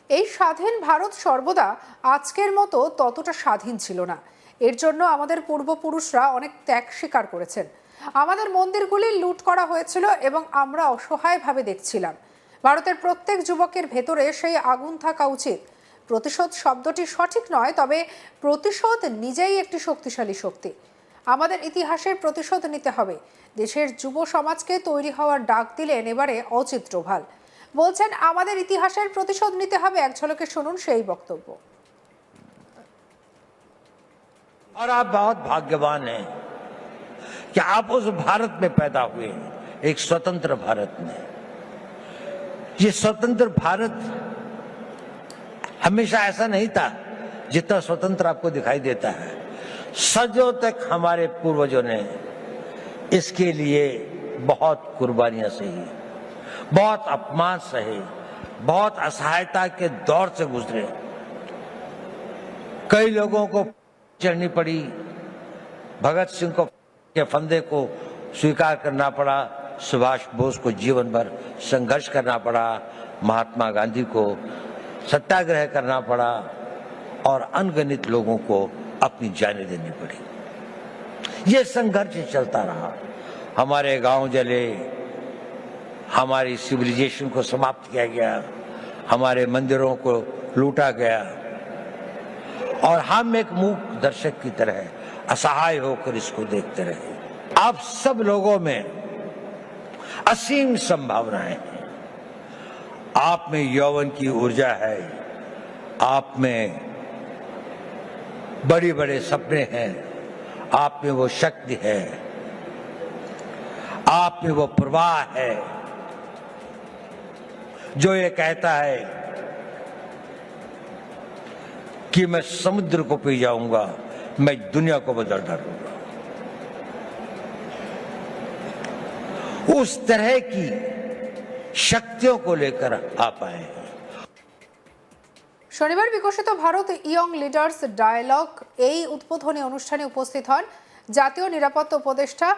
এই স্বাধীন ভারত সর্বদা আজকের মতো ততটা স্বাধীন ছিল না। এর জন্য আমাদের পূর্বপুরুষরা অনেক ত্যাগ স্বীকার করেছেন। আমাদের মন্দিরগুলি লুট করা হয়েছিল এবং আমরা অসহায়ভাবে দেখছিলাম। ভারতের প্রত্যেক যুবকের ভেতরে সেই আগুন থাকা উচিত। প্রতিশোধ শব্দটি সঠিক নয়, তবে প্রতিশোধ নিজেই একটি শক্তিশালী শক্তি। আমাদের ইতিহাসের প্রতিশোধ নিতে হবে। দেশের যুব সমাজকে তৈরি হওয়ার ডাক দিলেন এবারে অজিত ডোভাল। বলছেন আমাদের ইতিহাসের প্রতিশোধ নিতে হবে। এক ঝলকে শুনুন সেই বক্তব্য। और आप बहुत भाग्यवान हैं कि आप उस भारत में पैदा हुए, एक स्वतंत्र भारत में। ये स्वतंत्र भारत हमेशा ऐसा नहीं था जितना स्वतंत्र आपको दिखाई देता है। सदियों तक हमारे पूर्वजों ने इसके लिए बहुत कुर्बानियां सही, बहुत अपमान सहे, बहुत असहायता के दौर से गुजरे। कई लोगों को चढ़नी पड़ी, भगत सिंह को के फंदे को स्वीकार करना पड़ा, सुभाष बोस को जीवन भर संघर्ष करना पड़ा, महात्मा गांधी को सत्याग्रह करना पड़ा और अनगिनत लोगों को अपनी जानें देनी पड़ी। ये संघर्ष चलता रहा। हमारे गांव जले, हमारी सिविलाइजेशन को समाप्त किया गया, हमारे मंदिरों को लूटा गया और हम एक मूक दर्शक की तरह असहाय होकर इसको देखते रहे। आप सब लोगों में असीम संभावनाएं हैं। आप में यौवन की ऊर्जा है, आप में बड़े बड़े सपने हैं, आप में वो शक्ति है, आप में वो प्रवाह है जो ये कहता है कि मैं समुद्र को पी जाऊंगा, मैं दुनिया को बदल डालूंगा। उस तरह की शक्तियों को लेकर आप आए हैं। শনিবার বিকশিত ভারত ইয়ং লিডার্স ডায়ালগ এই উদ্বোধনী অনুষ্ঠানে উপস্থিত হন জাতীয় নিরাপত্তা উপদেষ্টা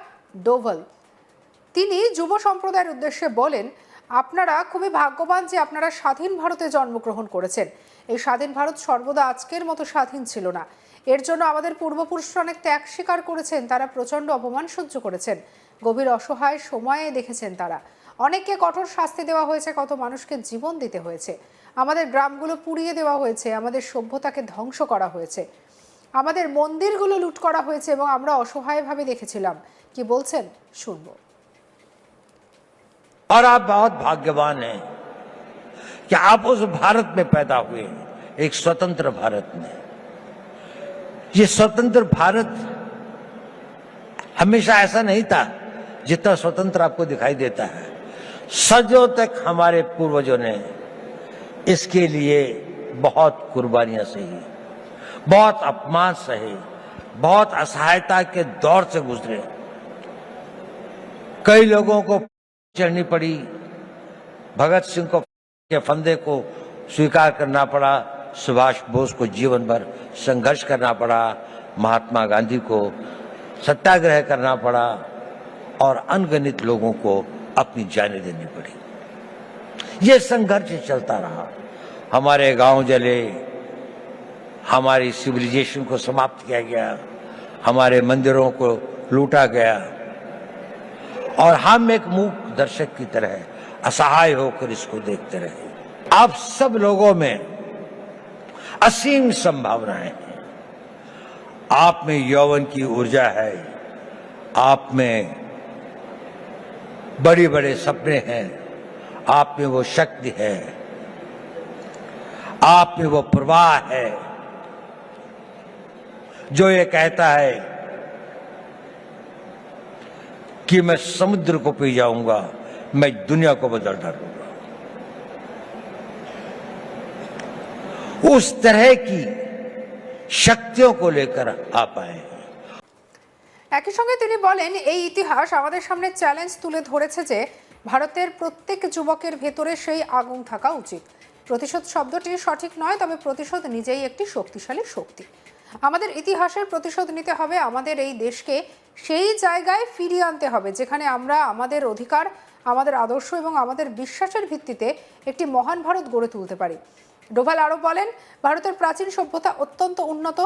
ডোভাল। তিনি যুব সম্প্রদায়ের উদ্দেশ্যে বলেন, আপনারা খুবই ভাগ্যবান যে আপনারা স্বাধীন ভারতে জন্মগ্রহণ করেছেন। এই স্বাধীন ভারত সর্বদা আজকের মতো স্বাধীন ছিল না। এর জন্য আমাদের পূর্বপুরুষরা অনেক ত্যাগ স্বীকার করেছেন। তারা প্রচণ্ড অপমান সহ্য করেছেন, গভীর অসহায় সময়ে দেখেছেন তারা। অনেককে কঠোর শাস্তি দেওয়া হয়েছে, কত মানুষকে জীবন দিতে হয়েছে। আমাদের গ্রামগুলো পুড়িয়ে দেওয়া হয়েছে, আমাদের সভ্যতাকে ধ্বংস করা হয়েছে, আমাদের মন্দিরগুলো লুট করা হয়েছে এবং আমরা অসহায়ভাবে দেখেছিলাম। কি বলছেন শুনবো। और आप बहुत भाग्यवान हैं कि आप उस भारत में पैदा हुए, एक स्वतंत्र भारत में। ये स्वतंत्र भारत हमेशा ऐसा नहीं था जितना स्वतंत्र आपको दिखाई देता है। सदियों तक हमारे पूर्वजों ने इसके लिए बहुत कुर्बानियां सही, बहुत अपमान सहे, बहुत असहायता के दौर से गुजरे। कई लोगों को चढ़नी पड़ी, भगत सिंह को के फंदे को स्वीकार करना पड़ा, सुभाष बोस को जीवन भर संघर्ष करना पड़ा, महात्मा गांधी को सत्याग्रह करना पड़ा और अनगिनत लोगों को अपनी जानें देनी पड़ी। ये संघर्ष चलता रहा। हमारे गांव जले, हमारी सिविलाइजेशन को समाप्त किया गया, हमारे मंदिरों को लूटा गया और हम एक मूक दर्शक की तरह असहाय होकर इसको देखते रहे। आप सब लोगों में असीम संभावनाएं हैं। आप में यौवन की ऊर्जा है, आप में बड़े बड़े सपने हैं, आप में वो शक्ति है, आप में वो प्रवाह है जो ये कहता है कि मैं समुद्र को पी जाऊंगा, मैं दुनिया को बदल डालूंगा। उस तरह की शक्तियों को लेकर आप आए हैं। একই সঙ্গে তিনি বলেন, এই ইতিহাস আমাদের সামনে চ্যালেঞ্জ তুলে ধরেছে যে ভারতের প্রত্যেক যুবকের ভেতরে সেই আগুন থাকা উচিত। প্রতিশোধ শব্দটি সঠিক নয়, তবে প্রতিশোধ নিজেই একটি শক্তিশালী শক্তি। আমাদের ইতিহাসের প্রতিশোধ নিতে হবে। আমাদের এই দেশকে সেই জায়গায় ফিরিয়ে আনতে হবে যেখানে আমরা আমাদের অধিকার, আমাদের আদর্শ এবং আমাদের বিশ্বাসের ভিত্তিতে একটি মহান ভারত গড়ে তুলতে পারি। ডোভাল আরও বলেন, ভারতের প্রাচীন সভ্যতা অত্যন্ত উন্নত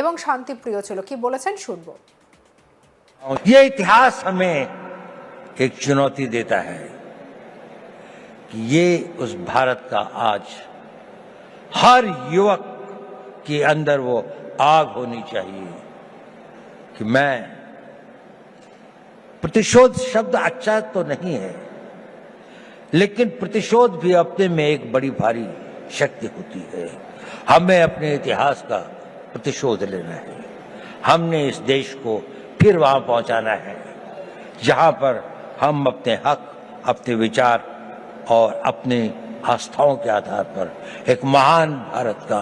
এবং শান্তিপ্রিয় ছিল। কি বলেছেন শুনবো। ये इतिहास हमें एक चुनौती देता है कि ये उस भारत का आज हर युवक के अंदर वो आग होनी चाहिए कि मैं प्रतिशोध शब्द अच्छा तो नहीं है, लेकिन प्रतिशोध भी अपने में एक बड़ी भारी शक्ति होती है। हमें अपने इतिहास का प्रतिशोध लेना है। हमने इस देश को फिर वहां पहुंचाना है जहां पर हम अपने हक, अपने विचार और अपनी आस्थाओं के आधार पर एक महान भारत का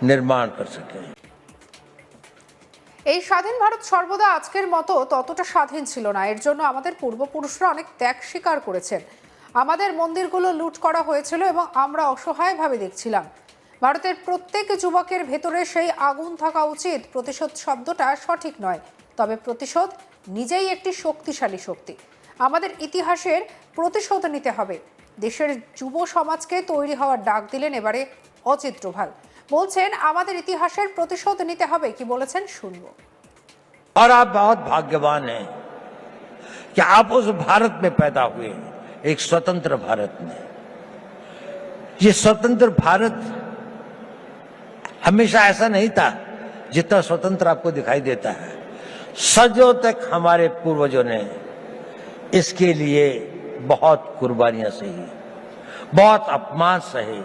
निर्माण कर सकें। এই স্বাধীন ভারত সর্বদা আজকের মতো ততটা স্বাধীন ছিল না। এর জন্য আমাদের পূর্বপুরুষরা অনেক ত্যাগ স্বীকার করেছেন। আমাদের মন্দিরগুলো লুট করা হয়েছিল এবং আমরা অসহায়ভাবে দেখছিলাম। ভারতের প্রত্যেক যুবকের ভেতরে সেই আগুন থাকা উচিত। প্রতিশোধ শব্দটা সঠিক নয়, তবে প্রতিশোধ নিজেই একটি শক্তিশালী শক্তি। আমাদের ইতিহাসের প্রতিশোধ নিতে হবে। দেশের যুব সমাজকে তৈরি হওয়ার ডাক দিলেন এবারে অজিত ডোভাল। বলছেন, আমাদের ইতিহাসের প্রতিশোধ নিতে হবে। কি বলেছেন শুনবো। और आप बहुत भाग्यवान हैं कि आप उस भारत में पैदा हुए, एक स्वतंत्र भारत में। ये स्वतंत्र भारत हमेशा ऐसा नहीं था जितना स्वतंत्र आपको दिखाई देता है। सदियों तक हमारे पूर्वजों ने इसके लिए बहुत कुर्बानियां सही, बहुत अपमान सहे,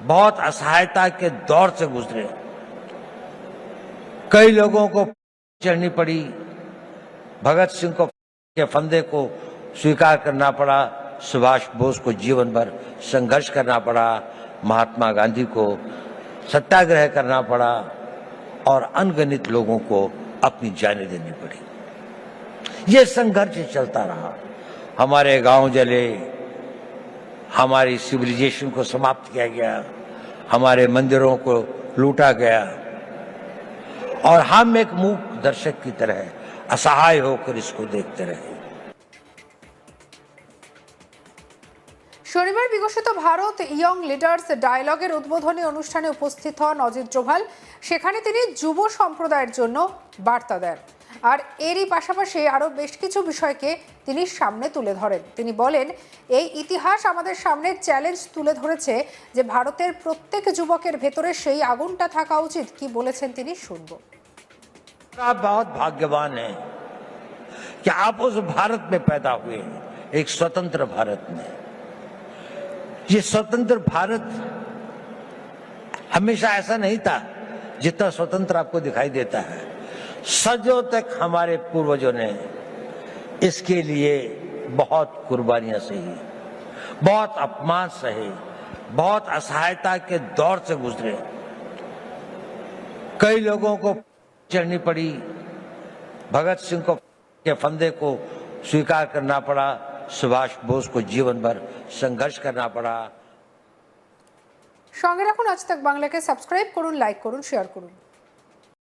बहुत असहायता के दौर से गुजरे। कई लोगों को चढ़नी पड़ी, भगत सिंह को के फंदे को स्वीकार करना पड़ा, सुभाष बोस को जीवन भर संघर्ष करना पड़ा, महात्मा गांधी को सत्याग्रह करना पड़ा और अनगिनत लोगों को अपनी जानें देनी पड़ी। ये संघर्ष चलता रहा। हमारे गांव जले, हमारी सिविलाइजेशन को समाप्त किया गया, हमारे मंदिरों को लूटा गया और हम एक मूक दर्शक की तरह असहाय होकर इसको देखते रहे। শনিবার বিকশিত ভারত ইয়ং লিডার্স ডায়ালগের উদ্বোধনী অনুষ্ঠানে উপস্থিত হন অজিত ডোভাল। সেখানে তিনি যুব সম্প্রদায়ের জন্য বার্তা দেন, আর এরই পাশাপাশি আরও বেশ কিছু বিষয়কে তিনি সামনে তুলে ধরেন। তিনি বলেন, এই ইতিহাস আমাদের সামনে চ্যালেঞ্জ তুলে ধরেছে যে ভারতের প্রত্যেক যুবকের ভেতরে সেই আগুনটা থাকা উচিত। কি বলেছেন তিনি শুনবো। आप बहुत भाग्यवान हैं कि आप उस भारत में पैदा हुए, एक स्वतंत्र भारत में। ये स्वतंत्र भारत हमेशा ऐसा नहीं था जितना स्वतंत्र आपको दिखाई देता है। सदियों तक हमारे पूर्वजों ने इसके लिए बहुत कुर्बानियां सही, बहुत अपमान सहे, बहुत असहायता के दौर से गुजरे। कई लोगों को चढ़नी पड़ी, भगत सिंह को के फंदे को स्वीकार करना पड़ा, सुभाष बोस को जीवन भर संघर्ष करना पड़ा। সঙ্গে রাখুন আজ তাক বাংলাকে। সাবস্ক্রাইব করুন, লাইক করুন, শেয়ার করুন।